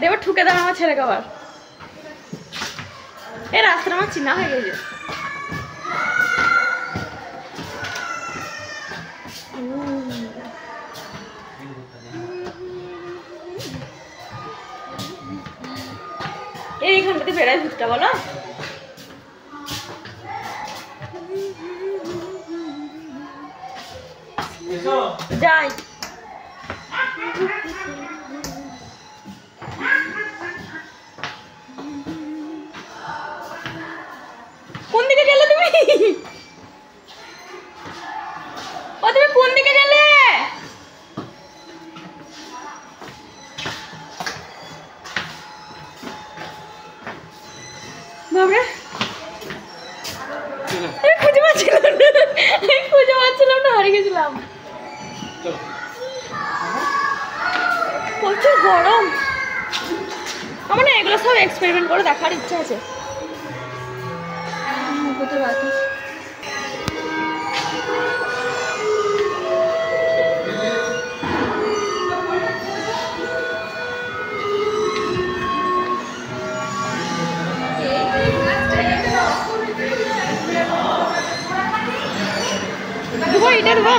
দেবো ঠুকে দেবে আমার ছেলেকে আবার। এই রাস্তাটা আমার চিনা হয়ে গেছে। এইখানটাতে বেড়ায় ভূতটা বলো। যাই কোন দিকে গেলে তুমি? ও তুমি কোন দিকে গেলে? বাবরে খুঁজে পাচ্ছিলাম না, হারিয়ে গেছিলাম। প্রচুর গরম। আমার না এগুলো সব এক্সপেরিমেন্ট করে দেখার ইচ্ছা আছে। এটা দেবো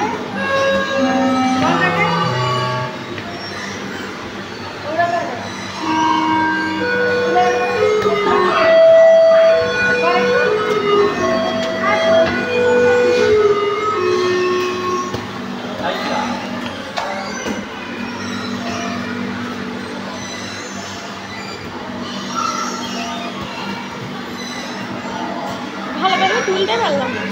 ভালোভাবে তুলতে পারলাম না।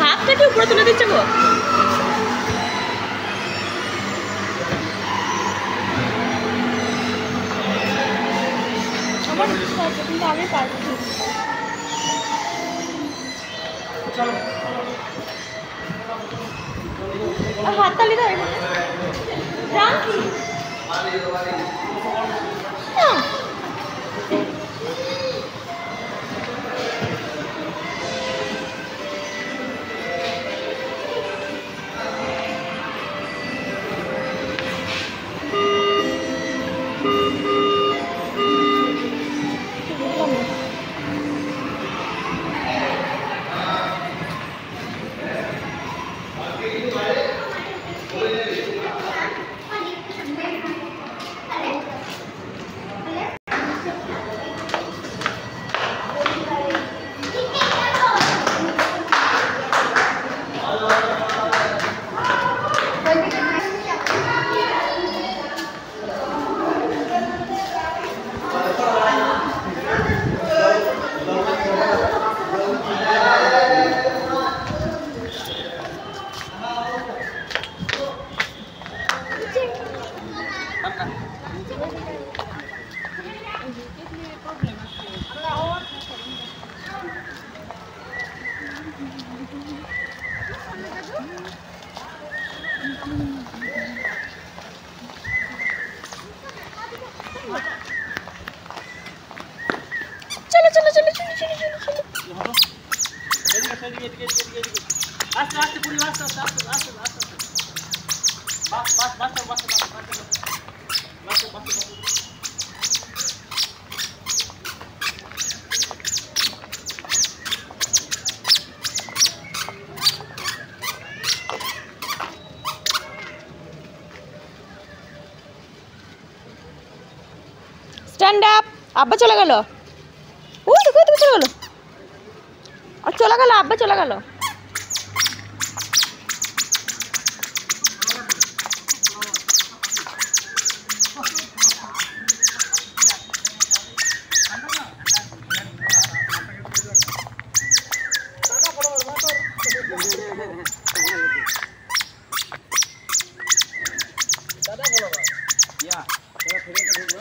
হাতটা কি উপরে তুলে দিচ্ছে গো? আমার কিন্তু আমি পারবো। হাততালি দাও এখানে। चलो चलो चलो चलो चलो चलो चलो आस्ते आस्ते पूरी आस्ते आस्ते आस्ते आस्ते आस्ते बस बस बस बस बस बस बस स्टैंड अप আব্বা চলে গেল ও দেখো তুমি চলে গেল আর চলে গেল আব্বা চলে গেল দাদা বলো বা ইয়া তোরা ফিরে তো দেখো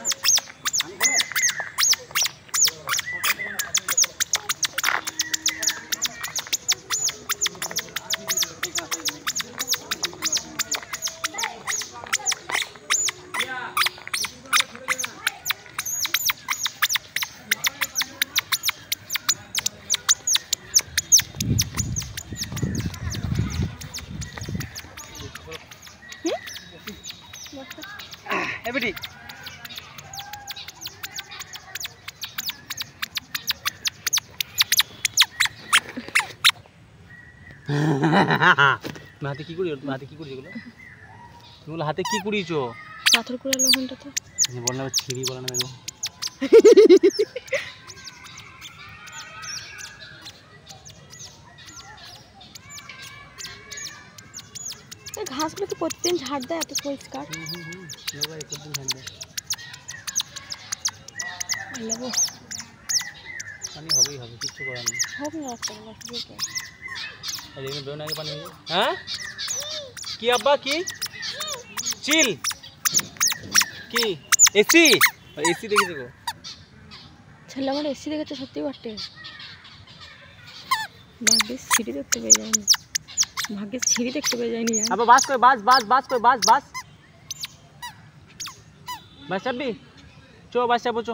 আমি কেন বেটি তুমি হাতে কি করি তুমি হাতে কি করি এগুলো তুমি হাতে কি করিছো পাথর কুড়ালো ওখানটা তো বল না ছিড়ি বল না দেখো এই ঘাসগুলো তো প্রতিদিন ঝাড় দেয় এত পরিষ্কার লোগাই প্রতিদিন ঝাড় দেয় লাগো পানি হবেই হবে কিছু করার নেই হোক না রাস্তাগুলো আসবে আর এমনি বেরোনো আগে পানি হয়ে হ্যাঁ কি আব্বা কি চিল কি এসি এসি দেখে দেখো ছেলে আমার এসি দেখেছে সত্যি বটে ভাগ্যের সিঁড়ি দেখতে পেয়ে যায়নি ভাগ্যের সিঁড়ি দেখতে পেয়ে যায়নি আব্বা বাস কই বাস বাস বাস কই বাস বাস বাস চাপবি চো বাস চাপো চো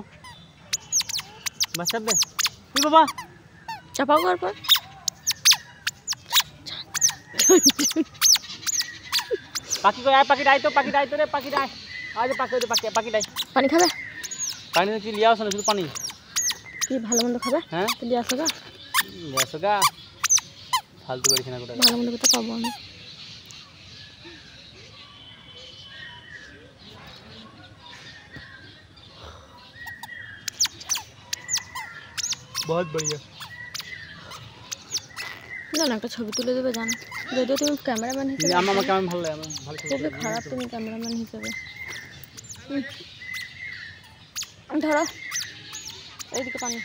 বাস চাপবে কি বাবা চাপাও করার পর পাখি কই আয় পাখি ডাই তো রে পাখি ডাই আজ পাখি ওই পাখি পাখি ডাই পানি খাবে পানি কি লিয়ে আসো না শুধু পানি কি ভালো মন্দ খাবে হ্যাঁ তো দিয়ে আসো গা লিয়ে আসো গা ফালতু করিস না কোটা ভালো মন্দ করতে পাবো আমি बहुत बढ़िया জানো একটা ছবি তুলে দেবে জানো যদিও তুমি ক্যামেরাম্যান হিসেবে আমার কেমন ভালো লাগে আমার ভালো খুবই খারাপ তুমি ক্যামেরাম্যান হিসেবে ধরো এইদিকে পানি